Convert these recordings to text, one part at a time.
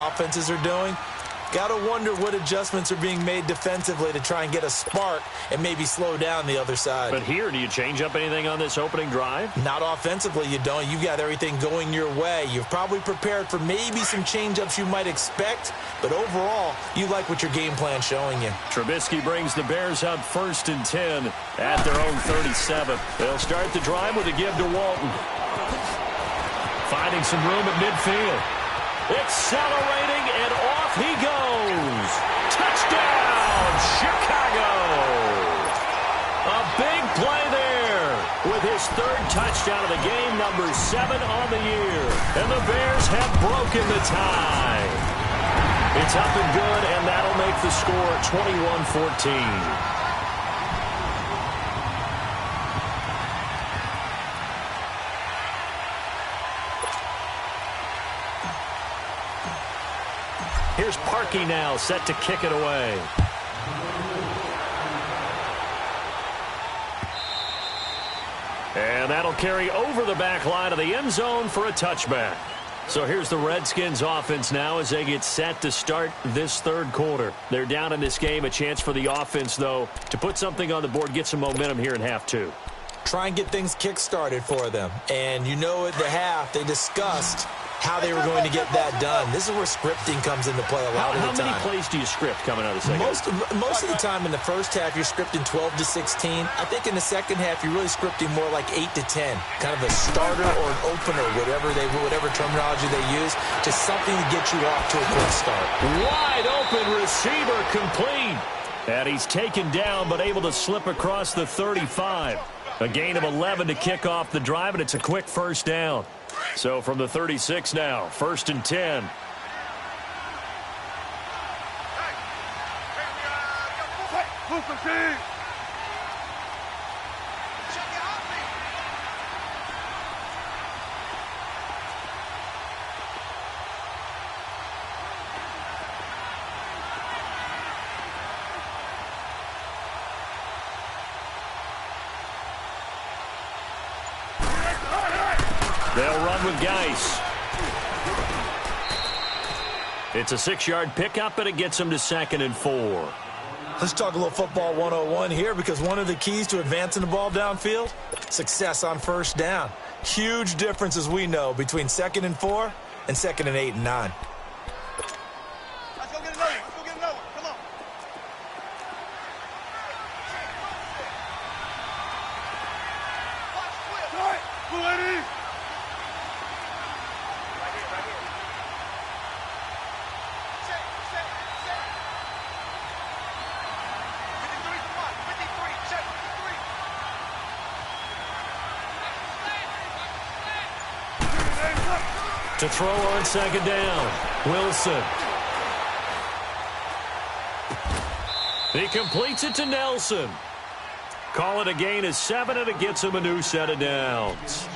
offenses are doing. Got to wonder what adjustments are being made defensively to try and get a spark and maybe slow down the other side. But here, do you change up anything on this opening drive? Not offensively, you don't. You got everything going your way. You've probably prepared for maybe some change-ups you might expect, but overall, you like what your game plan's showing you. Trubisky brings the Bears up 1st and 10 at their own 37. They'll start the drive with a give to Walton. Finding some room at midfield. Accelerating, and off he goes. Touchdown, Chicago. A big play there with his 3rd touchdown of the game, number 7 on the year. And the Bears have broken the tie. It's up and good, and that'll make the score 21-14. Here's Parkey now, set to kick it away. And that'll carry over the back line of the end zone for a touchback. So here's the Redskins offense now as they get set to start this 3rd quarter. They're down in this game. A chance for the offense, though, to put something on the board, get some momentum here in half 2. Try and get things kick-started for them. And you know at the half, they discussed how they were going to get that done. This is where scripting comes into play a lot of the time. How many plays do you script coming out of the second? Most of the time in the first half, you're scripting 12 to 16. I think in the second half, you're really scripting more like 8 to 10. Kind of a starter or an opener, whatever terminology they use, just something to get you off to a quick start. Wide open receiver complete. And he's taken down, but able to slip across the 35. A gain of 11 to kick off the drive, and it's a quick 1st down. So from the 36 now, 1st and 10. They'll run with Geis. It's a 6-yard pickup, and it gets them to 2nd and 4. Let's talk a little football 101 here, because one of the keys to advancing the ball downfield, success on 1st down. Huge difference, as we know, between 2nd and 4 and 2nd and 8 and 9. Let's go get another one. Let's go get another one. Come on. Watch Swift. All right. BryAdri. To throw on 2nd down, Wilson. He completes it to Nelson. Call it a gain of 7, and it gets him a new set of downs.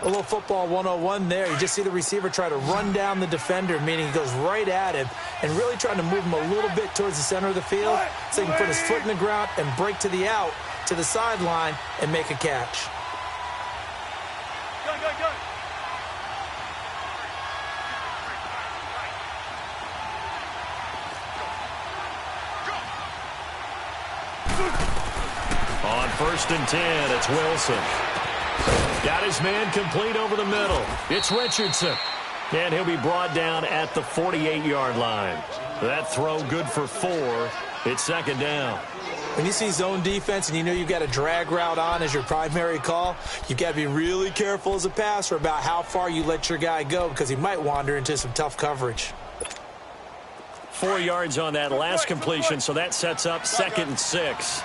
A little football 101 there. You just see the receiver try to run down the defender, meaning he goes right at him and really trying to move him a little bit towards the center of the field so he can put his foot in the ground and break to the out, to the sideline, and make a catch. Go. On 1st and 10, it's Wilson. Got his man complete over the middle. It's Richardson. And he'll be brought down at the 48-yard line. That throw good for 4. It's 2nd down. When you see zone defense and you know you've got a drag route on as your primary call, you've got to be really careful as a passer about how far you let your guy go, because he might wander into some tough coverage. 4 yards on that last completion, so that sets up 2nd and 6.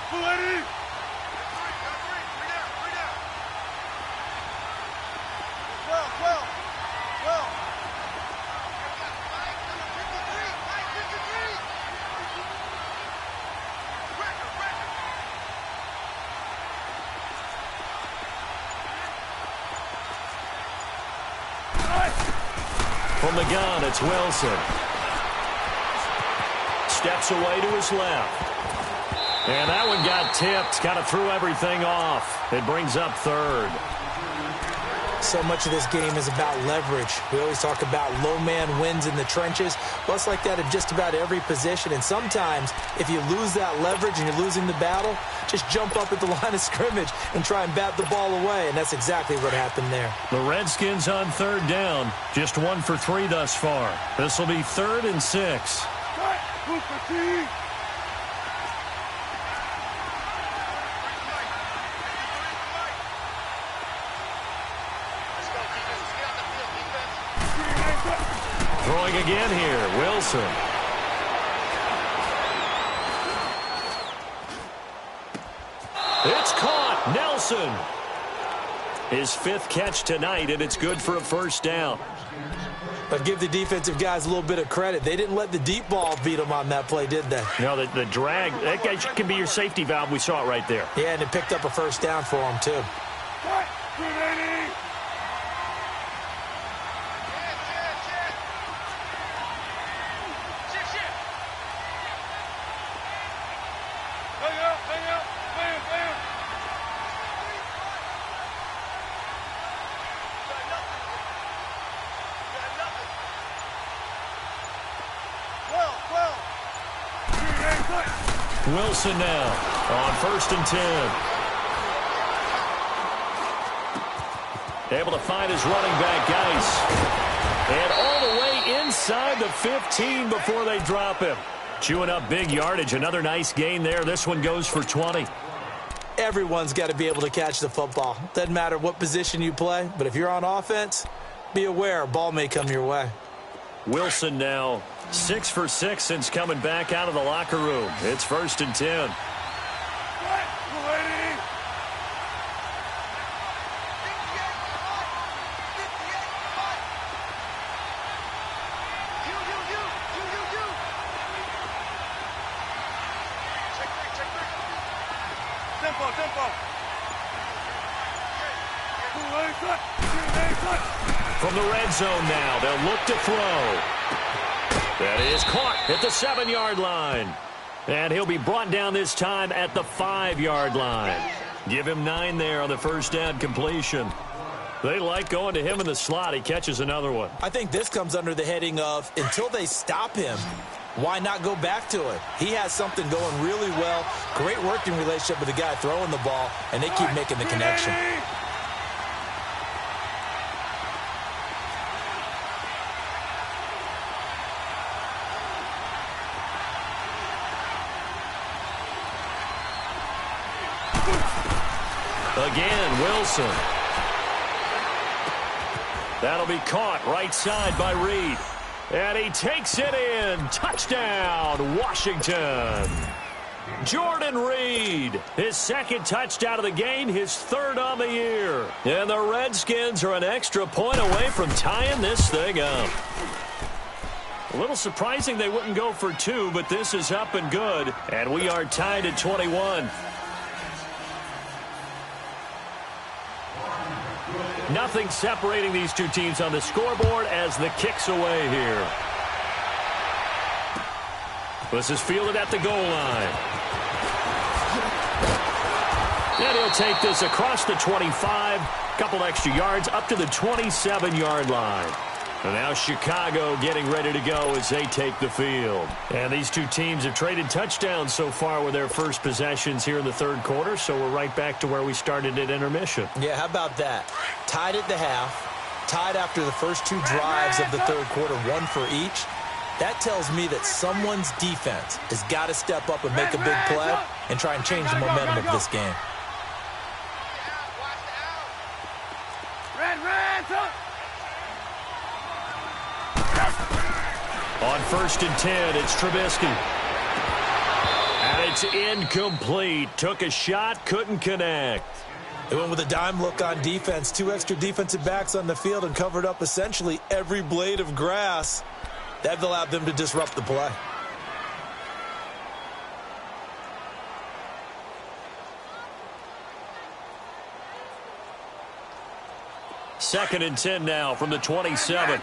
BryAdri. From the gun, it's Wilson. Steps away to his left. And that one got tipped, kind of threw everything off. It brings up 3rd. So much of this game is about leverage. We always talk about low man wins in the trenches. Well, it's like that in just about every position. And sometimes, if you lose that leverage and you're losing the battle, just jump up at the line of scrimmage and try and bat the ball away. And that's exactly what happened there. The Redskins on third down. Just 1 for 3 thus far. This will be 3rd and 6. Throwing again here, Wilson. It's caught, Nelson. His 5th catch tonight, and it's good for a first down. But give the defensive guys a little bit of credit. They didn't let the deep ball beat them on that play, did they? No, the drag, that guy can be your safety valve. We saw it right there. Yeah, and it picked up a first down for them, too. Wilson now on 1st and 10. Able to find his running back, Geis. And all the way inside the 15 before they drop him. Chewing up big yardage. Another nice gain there. This one goes for 20. Everyone's got to be able to catch the football. Doesn't matter what position you play, but if you're on offense, be aware a ball may come your way. Wilson now 6 for 6 since coming back out of the locker room. It's 1st and 10. From the red zone now, they'll look to throw. That is caught at the 7-yard line. And he'll be brought down this time at the 5-yard line. Give him 9 there on the first down completion. They like going to him in the slot. He catches another one. I think this comes under the heading of until they stop him, why not go back to it? He has something going really well. Great working relationship with the guy throwing the ball, and they keep making the connection. Again, Wilson. That'll be caught right side by Reed. And he takes it in. Touchdown, Washington. Jordan Reed, his 2nd touchdown of the game, his 3rd on the year. And the Redskins are an extra point away from tying this thing up. A little surprising they wouldn't go for 2, but this is up and good. And we are tied at 21. Nothing separating these two teams on the scoreboard as the kick's away here. This is fielded at the goal line. And he'll take this across the 25, couple extra yards up to the 27-yard line. And now Chicago getting ready to go as they take the field. And these two teams have traded touchdowns so far with their first possessions here in the 3rd quarter, so we're right back to where we started at intermission. Yeah, how about that? Tied at the half, tied after the first 2 drives of the 3rd quarter, 1 for each. That tells me that someone's defense has got to step up and make a big play and try and change the momentum of this game. On 1st and 10, it's Trubisky. And it's incomplete. Took a shot, couldn't connect. They went with a dime look on defense. 2 extra defensive backs on the field and covered up essentially every blade of grass. That allowed them to disrupt the play. Second and 10 now from the 27.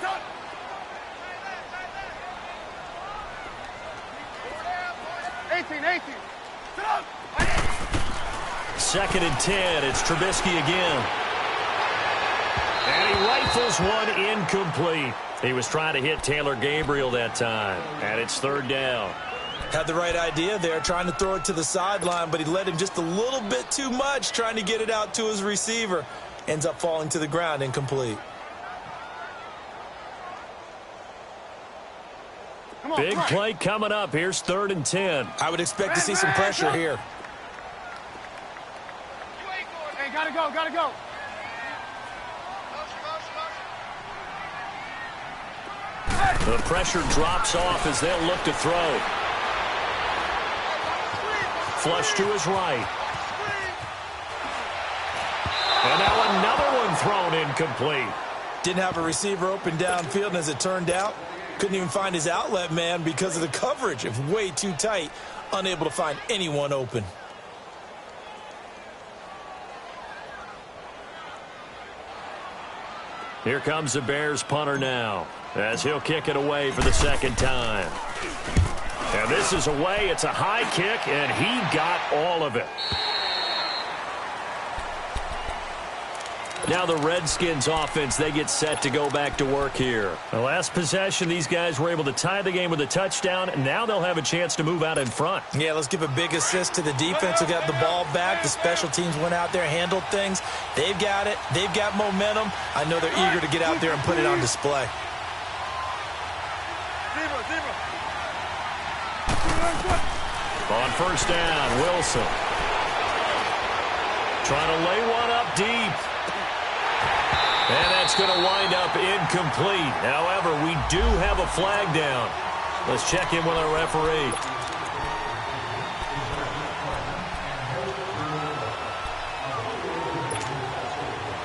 Second and 10. It's Trubisky again. And he rifles one incomplete. He was trying to hit Taylor Gabriel that time. And it's third down. Had the right idea there, trying to throw it to the sideline, but he led him just a little bit too much, trying to get it out to his receiver. Ends up falling to the ground, incomplete. Big play coming up. Here's 3rd and 10. I would expect to see some pressure here. Hey, gotta go, gotta go. The pressure drops off as they'll look to throw. Flush to his right. And now another one thrown incomplete. Didn't have a receiver open downfield, and as it turned out, couldn't even find his outlet man because of the coverage. It was way too tight, unable to find anyone open. Here comes the Bears punter now, as he'll kick it away for the second time. And this is away. It's a high kick, and he got all of it. Now the Redskins offense, they get set to go back to work here. The last possession, these guys were able to tie the game with a touchdown, and now they'll have a chance to move out in front. Yeah, let's give a big assist to the defense who got the ball back. The special teams went out there, handled things. They've got it. They've got momentum. I know they're eager to get out there and put it on display. On first down, Wilson. Trying to lay one up deep. And that's going to wind up incomplete. However, we do have a flag down. Let's check in with our referee.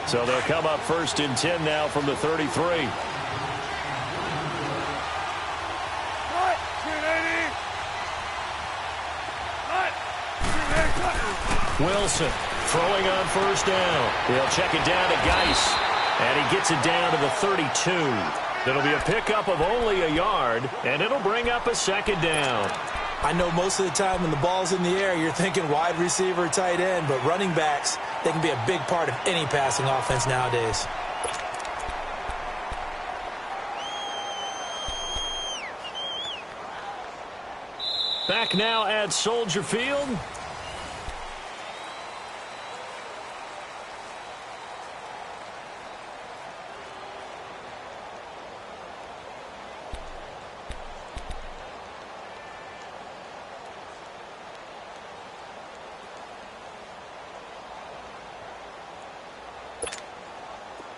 So they'll come up 1st and 10 now from the 33. Wilson throwing on first down. He'll check it down to Geis. And he gets it down to the 32. That'll be a pickup of only a yard, and it'll bring up a second down. I know most of the time when the ball's in the air, you're thinking wide receiver, tight end, but running backs, they can be a big part of any passing offense nowadays. Back now at Soldier Field.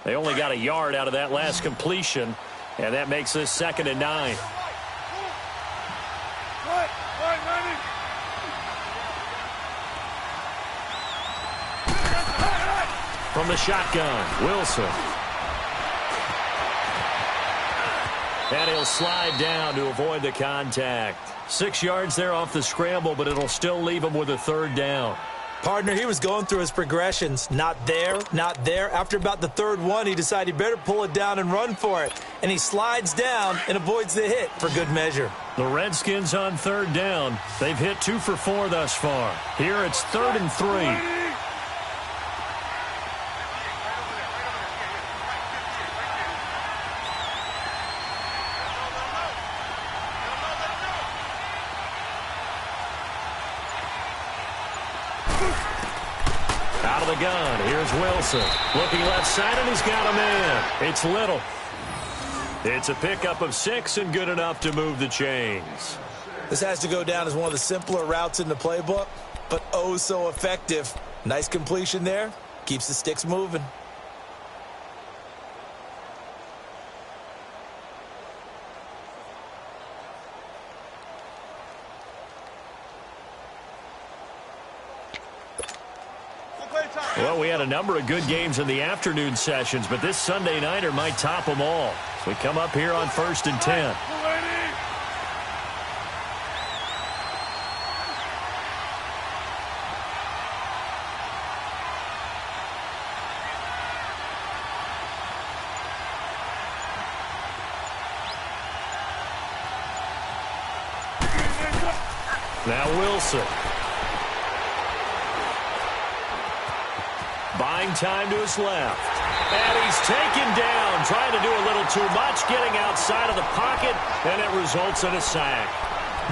They only got a yard out of that last completion, and that makes this 2nd and 9. From the shotgun, Wilson. And he'll slide down to avoid the contact. 6 yards there off the scramble, but it'll still leave him with a 3rd down. Partner, he was going through his progressions. Not there, not there. After about the 3rd one, he decided he better pull it down and run for it. And he slides down and avoids the hit for good measure. The Redskins on 3rd down. They've hit 2 for 4 thus far. Here it's 3rd and 3. Out of the gun, here's Wilson. Looking left side, and he's got a man. It's Little. It's a pickup of 6 and good enough to move the chains. This has to go down as one of the simpler routes in the playbook, but oh so effective. Nice completion there. Keeps the sticks moving. Well, we had a number of good games in the afternoon sessions, but this Sunday nighter might top them all. So we come up here on 1st and 10. Now Wilson. Buying time to his left. And he's taken down, trying to do a little too much, getting outside of the pocket, and it results in a sack.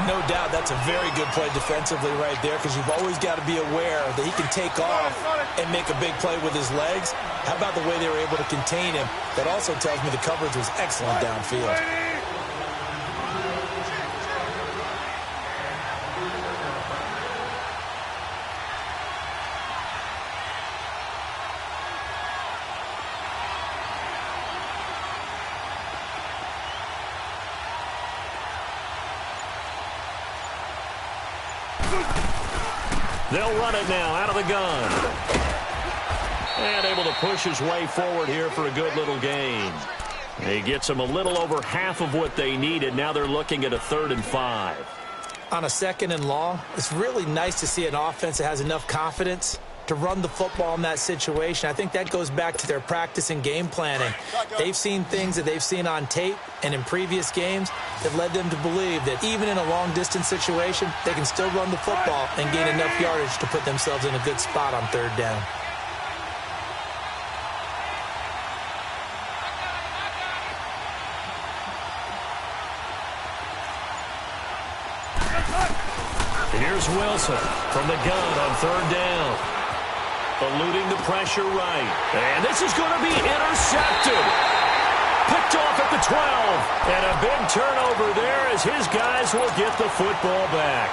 No doubt that's a very good play defensively right there, because you've always got to be aware that he can take off and make a big play with his legs. How about the way they were able to contain him? That also tells me the coverage was excellent downfield. They'll run it now out of the gun. And able to push his way forward here for a good little gain. He gets them a little over half of what they needed. Now they're looking at a 3rd and 5. On a 2nd and long, it's really nice to see an offense that has enough confidence to run the football in that situation. I think that goes back to their practice and game planning. They've seen things that they've seen on tape and in previous games that led them to believe that even in a long-distance situation, they can still run the football and gain enough yardage to put themselves in a good spot on 3rd down. Here's Wilson from the gun on 3rd down. Eluding the pressure right. And this is going to be intercepted. Picked off at the 12. And a big turnover there as his guys will get the football back.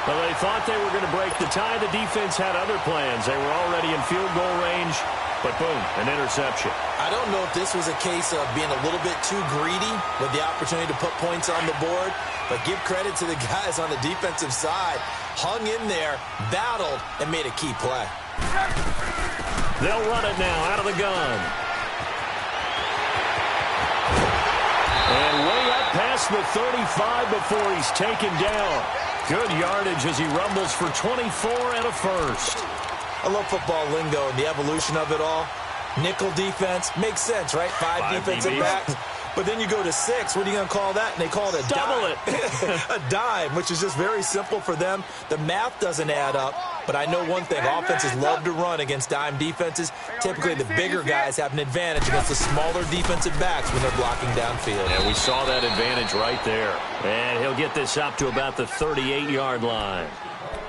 Well, they thought they were going to break the tie. The defense had other plans. They were already in field goal range. But boom, an interception. I don't know if this was a case of being a little bit too greedy with the opportunity to put points on the board, but give credit to the guys on the defensive side. Hung in there, battled, and made a key play. They'll run it now out of the gun. And way up past the 35 before he's taken down. Good yardage as he rumbles for 24 and a 1st. I love football lingo and the evolution of it all. Nickel defense makes sense, right? 5 defensive backs. But then you go to 6. What are you going to call that? And they call it a double dime. A dime, which is just very simple for them. The math doesn't add up. But I know one thing. Offenses love to run against dime defenses. Typically, the bigger guys have an advantage against the smaller defensive backs when they're blocking downfield. And we saw that advantage right there. And he'll get this up to about the 38-yard line.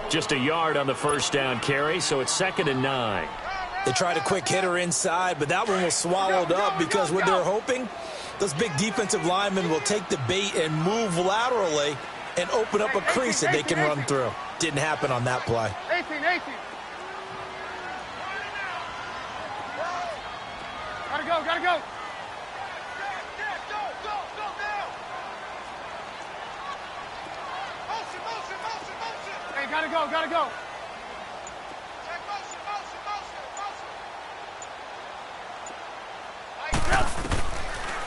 Just a yard on the 1st down carry, so it's 2nd and 9. They tried a quick hitter inside, but that one was swallowed up because what they're hoping, those big defensive linemen will take the bait and move laterally and open up a crease that they can run through. Didn't happen on that play. 18. Gotta go. Go now. Motion. Hey, gotta go.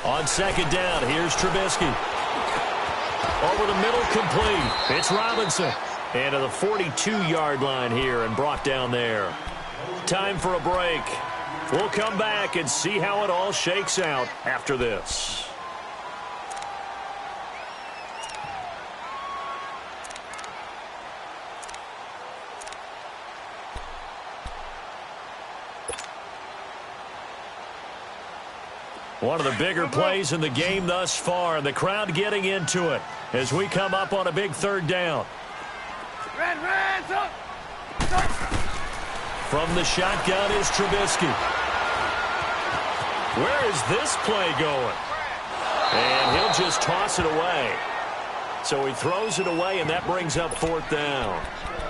On 2nd down, here's Trubisky. Over the middle, complete. It's Robinson. And to the 42-yard line here and brought down there. Time for a break. We'll come back and see how it all shakes out after this. One of the bigger plays in the game thus far, and the crowd getting into it as we come up on a big 3rd down. From the shotgun is Trubisky. Where is this play going? And he'll just toss it away. So he throws it away, and that brings up 4th down.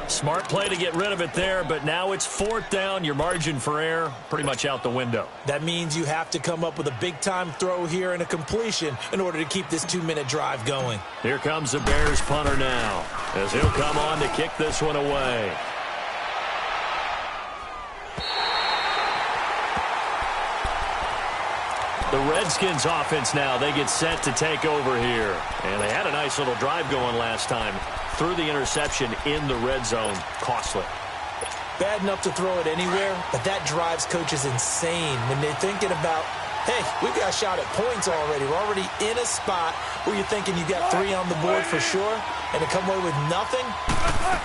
Smart play to get rid of it there, but now it's 4th down. Your margin for error pretty much out the window. That means you have to come up with a big-time throw here and a completion in order to keep this 2-minute drive going. Here comes the Bears punter now as he'll come on to kick this one away. The Redskins offense now, they get set to take over here. And they had a nice little drive going last time. Threw the interception in the red zone. Costly. Bad enough to throw it anywhere, but that drives coaches insane when they're thinking about hey, we've got a shot at points already. We're already in a spot where you're thinking you got 3 on the board for sure, and to come away with nothing,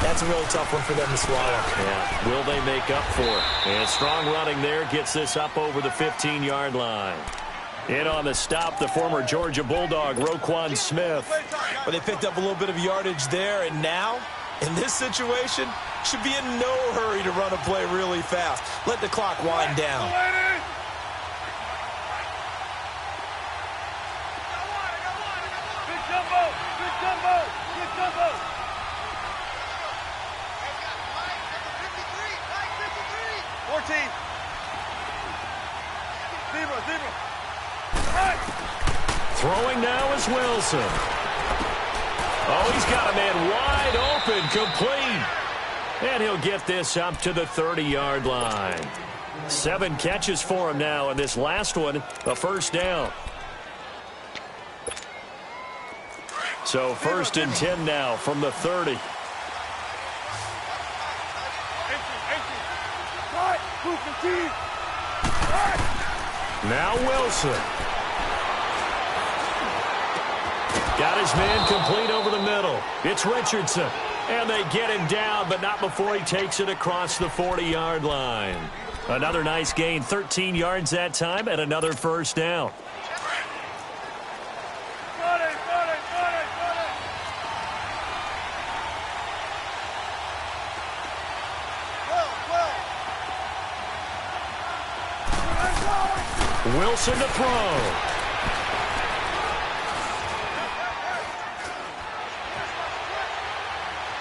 that's a really tough one for them to swallow. Yeah, will they make up for it? And strong running there gets this up over the 15-yard line. In on the stop, the former Georgia Bulldog, Roquan Smith. But they picked up a little bit of yardage there, and now, in this situation, should be in no hurry to run a play really fast. Let the clock wind down. Good jumbo! Good jumbo! Good jumbo! 14. Zebra. Throwing now is Wilson. Oh, he's got a man wide open, complete. And he'll get this up to the 30-yard line. 7 catches for him now, and this last one, a first down. So 1st and 10 now from the 30. Now Wilson. Got his man complete over the middle. It's Richardson. And they get him down, but not before he takes it across the 40-yard line. Another nice gain, 13 yards that time, and another first down. Wilson to throw.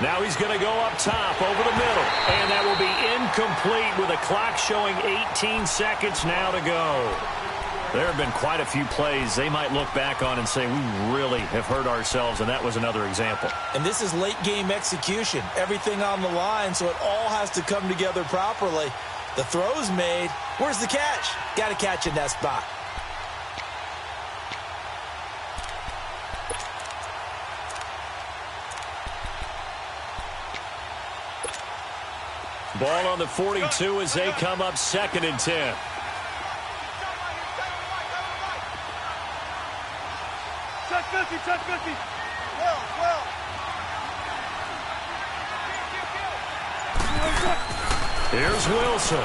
Now he's going to go up top over the middle. And that will be incomplete with a clock showing 18 seconds now to go. There have been quite a few plays they might look back on and say, we really have hurt ourselves, and that was another example. And this is late-game execution. Everything on the line, so it all has to come together properly. The throw's made. Where's the catch? Got to catch in that spot. Ball on the 42 as they come up 2nd and 10. Check 50. Well. Here's Wilson.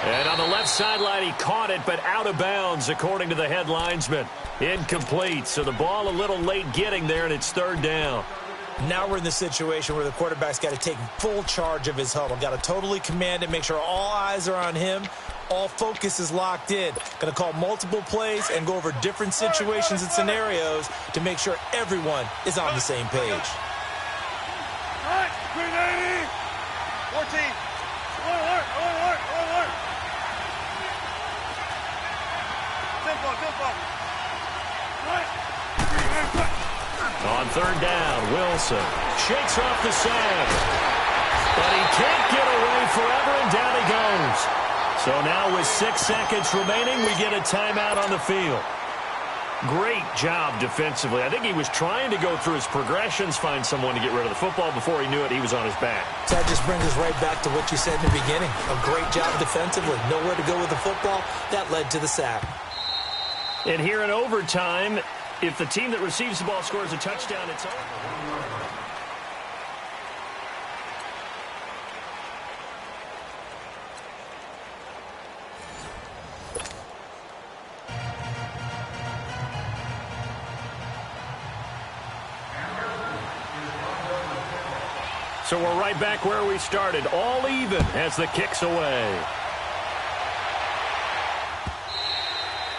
And on the left sideline, he caught it, but out of bounds, according to the head linesman. Incomplete, so the ball a little late getting there, and it's 3rd down. Now we're in the situation where the quarterback's got to take full charge of his huddle. Got to totally command it, make sure all eyes are on him. All focus is locked in. Going to call multiple plays and go over different situations and scenarios to make sure everyone is on the same page. 14. Alert. Tempo. On 3rd down, Wilson shakes off the sand. But he can't get away forever, and down he goes. So now with 6 seconds remaining, we get a timeout on the field. Great job defensively. I think he was trying to go through his progressions, find someone to get rid of the football. Before he knew it, he was on his back. So that just brings us right back to what you said in the beginning. A great job defensively. Nowhere to go with the football. That led to the sack. And here in overtime, if the team that receives the ball scores a touchdown, it's over. So we're right back where we started, all even as the kick's away.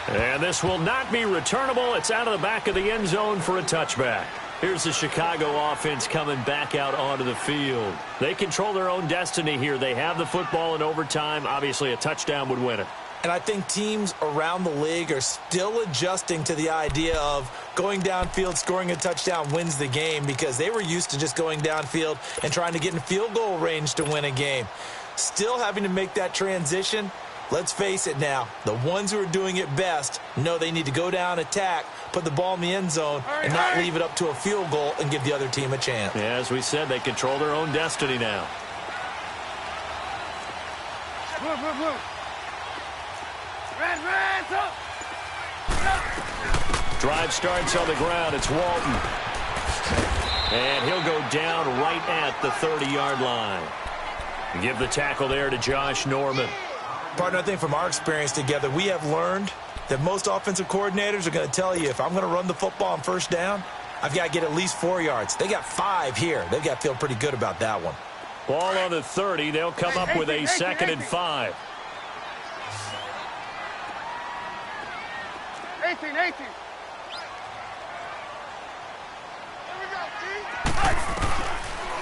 And this will not be returnable. It's out of the back of the end zone for a touchback. Here's the Chicago offense coming back out onto the field. They control their own destiny here. They have the football in overtime. Obviously, a touchdown would win it. And I think teams around the league are still adjusting to the idea of going downfield, scoring a touchdown wins the game, because they were used to just going downfield and trying to get in field goal range to win a game. Still having to make that transition. Let's face it now, the ones who are doing it best know they need to go down, attack, put the ball in the end zone, and not leave it up to a field goal and give the other team a chance. Yeah, as we said, they control their own destiny now. Drive starts on the ground. It's Walton. And he'll go down right at the 30-yard line. Give the tackle there to Josh Norman. Partner, I think from our experience together, we have learned that most offensive coordinators are going to tell you, if I'm going to run the football on first down, I've got to get at least 4 yards. They got 5 here. They've got to feel pretty good about that one. Ball on the 30. They'll come up with a 2nd and 5. 18.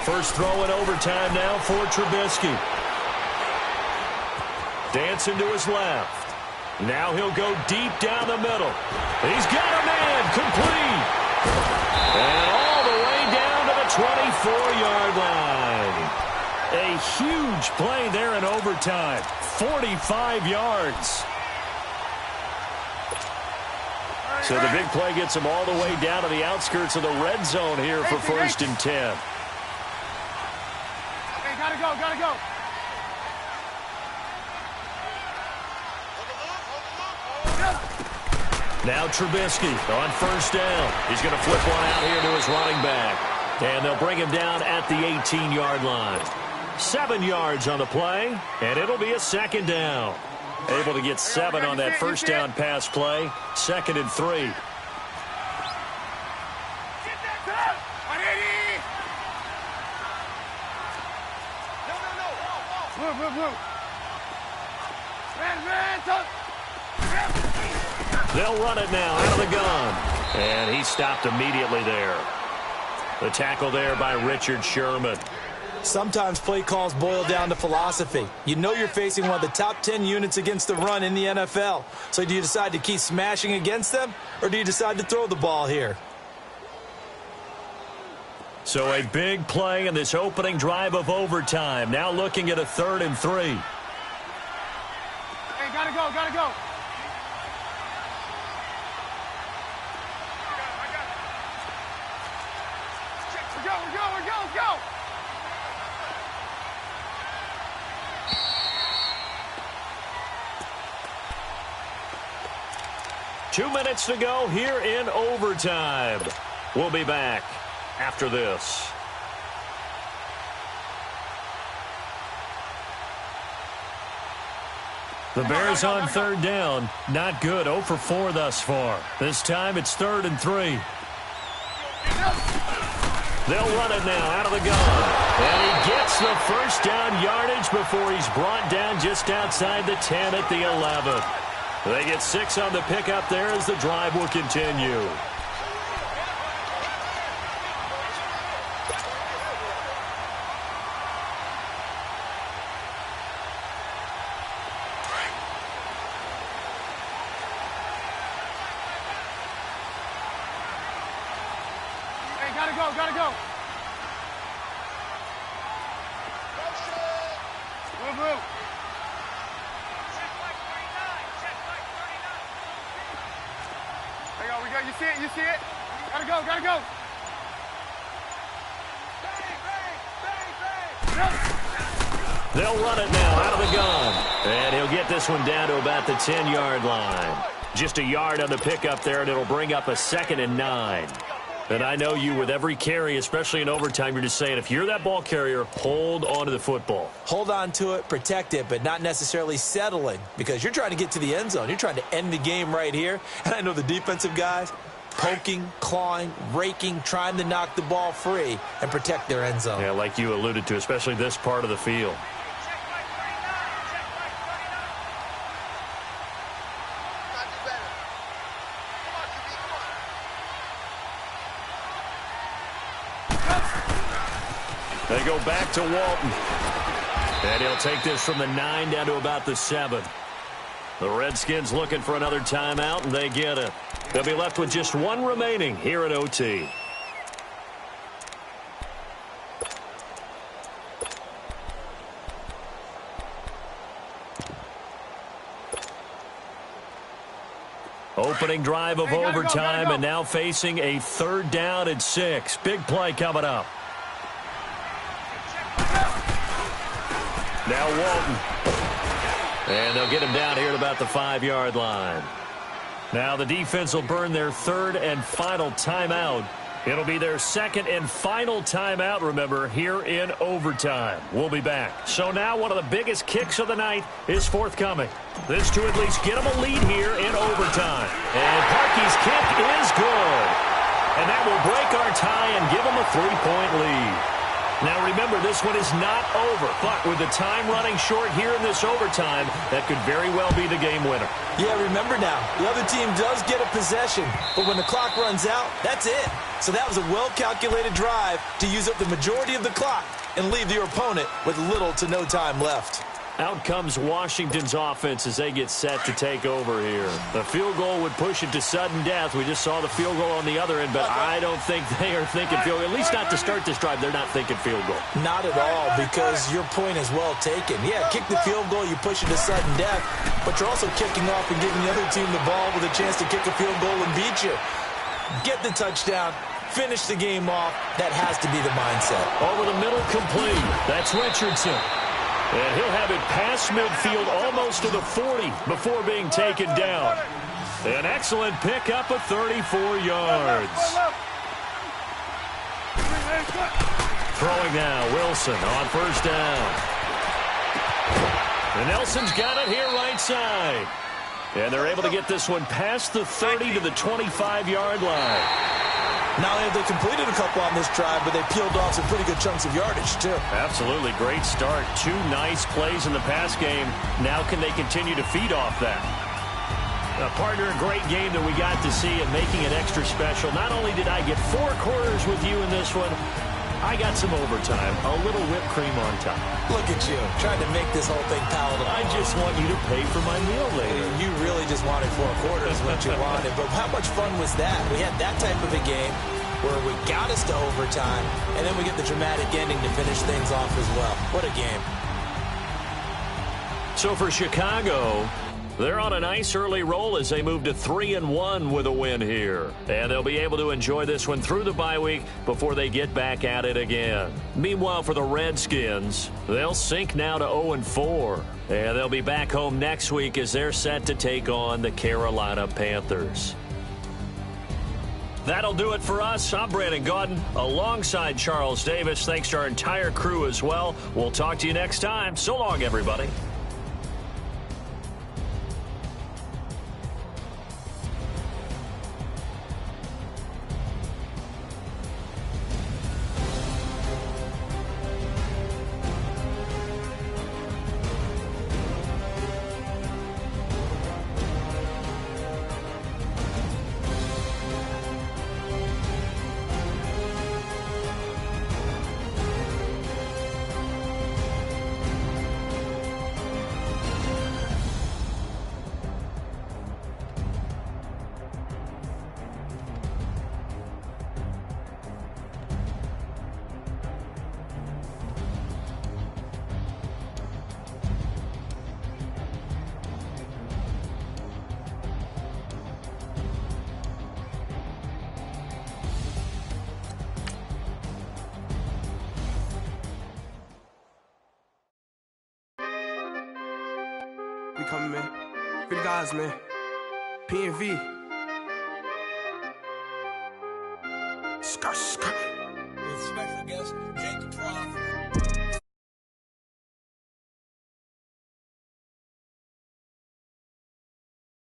First throw in overtime now for Trubisky. Dancing to his left. Now he'll go deep down the middle. He's got a man complete. And all the way down to the 24-yard line. A huge play there in overtime. 45 yards. So the big play gets him all the way down to the outskirts of the red zone here for 1st and 10. Hey, gotta go. Now Trubisky on 1st down. He's going to flip one out here to his running back. And they'll bring him down at the 18-yard line. 7 yards on the play, and it'll be a 2nd down. Able to get 7 on that 1st down pass play. 2nd and 3. They'll run it now out of the gun. And he stopped immediately there. The tackle there by Richard Sherman. Sometimes play calls boil down to philosophy. You know you're facing one of the top 10 units against the run in the NFL. So do you decide to keep smashing against them, or do you decide to throw the ball here? So a big play in this opening drive of overtime. Now looking at a 3rd and 3. Hey, gotta go. We're go. 2 minutes to go here in overtime. We'll be back after this. The Bears on 3rd down. Not good. 0 for 4 thus far. This time it's 3rd and 3. They'll run it now out of the gun. And he gets the 1st down yardage before he's brought down just outside the 10 at the 11. They get 6 on the pickup there as the drive will continue. Hey, gotta go. Move. We go. You see it? Gotta go. They'll run it now out of the gun. And he'll get this one down to about the 10-yard line. Just a yard on the pickup there, and it'll bring up a 2nd and 9. And I know you, with every carry, especially in overtime, you're just saying, if you're that ball carrier, hold on to the football. Hold on to it, protect it, but not necessarily settling, because you're trying to get to the end zone. You're trying to end the game right here. And I know the defensive guys, poking, clawing, raking, trying to knock the ball free and protect their end zone. Yeah, like you alluded to, especially this part of the field. They go back to Walton. And he'll take this from the 9 down to about the 7. The Redskins looking for another timeout, and they get it. They'll be left with just 1 remaining here at OT. Opening drive of overtime, and now facing a 3rd down and 6. Big play coming up. Now Walton. And they'll get him down here at about the 5-yard line. Now the defense will burn their third and final timeout. It'll be their second and final timeout, remember, here in overtime. We'll be back. So now one of the biggest kicks of the night is forthcoming. This to at least get them a lead here in overtime. And Parkey's kick is good. And that will break our tie and give them a 3-point lead. Now remember, this one is not over, but with the time running short here in this overtime, that could very well be the game winner. Yeah, remember now, the other team does get a possession, but when the clock runs out, that's it. So that was a well-calculated drive to use up the majority of the clock and leave your opponent with little to no time left. Out comes Washington's offense as they get set to take over here. The field goal would push it to sudden death. We just saw the field goal on the other end, but I don't think they are thinking field goal. At least not to start this drive. They're not thinking field goal. Not at all, because your point is well taken. Yeah, kick the field goal, you push it to sudden death, but you're also kicking off and giving the other team the ball with a chance to kick a field goal and beat you. Get the touchdown. Finish the game off. That has to be the mindset. Over the middle, complete. That's Richardson. And he'll have it past midfield almost to the 40 before being taken down. An excellent pickup of 34 yards. Throwing now, Wilson on first down. And Nelson's got it here right side. And they're able to get this one past the 30 to the 25-yard line. Not only have they completed a couple on this drive, but they peeled off some pretty good chunks of yardage, too. Absolutely. Great start. 2 nice plays in the pass game. Now can they continue to feed off that? Partner, a great game that we got to see and making it extra special. Not only did I get 4 quarters with you in this one, I got some overtime. A little whipped cream on top. Look at you, trying to make this whole thing palatable. I just want you to pay for my meal later. You really just wanted 4 quarters, what you wanted. But how much fun was that? We had that type of a game where we got us to overtime, and then we get the dramatic ending to finish things off as well. What a game. So for Chicago, they're on a nice early roll as they move to 3-1 with a win here. And they'll be able to enjoy this one through the bye week before they get back at it again. Meanwhile, for the Redskins, they'll sink now to 0-4. And they'll be back home next week as they're set to take on the Carolina Panthers. That'll do it for us. I'm Brandon Gaudin alongside Charles Davis. Thanks to our entire crew as well. We'll talk to you next time. So long, everybody. We coming, man. Free the guys, man. P&V. With special guest Jacob Frost.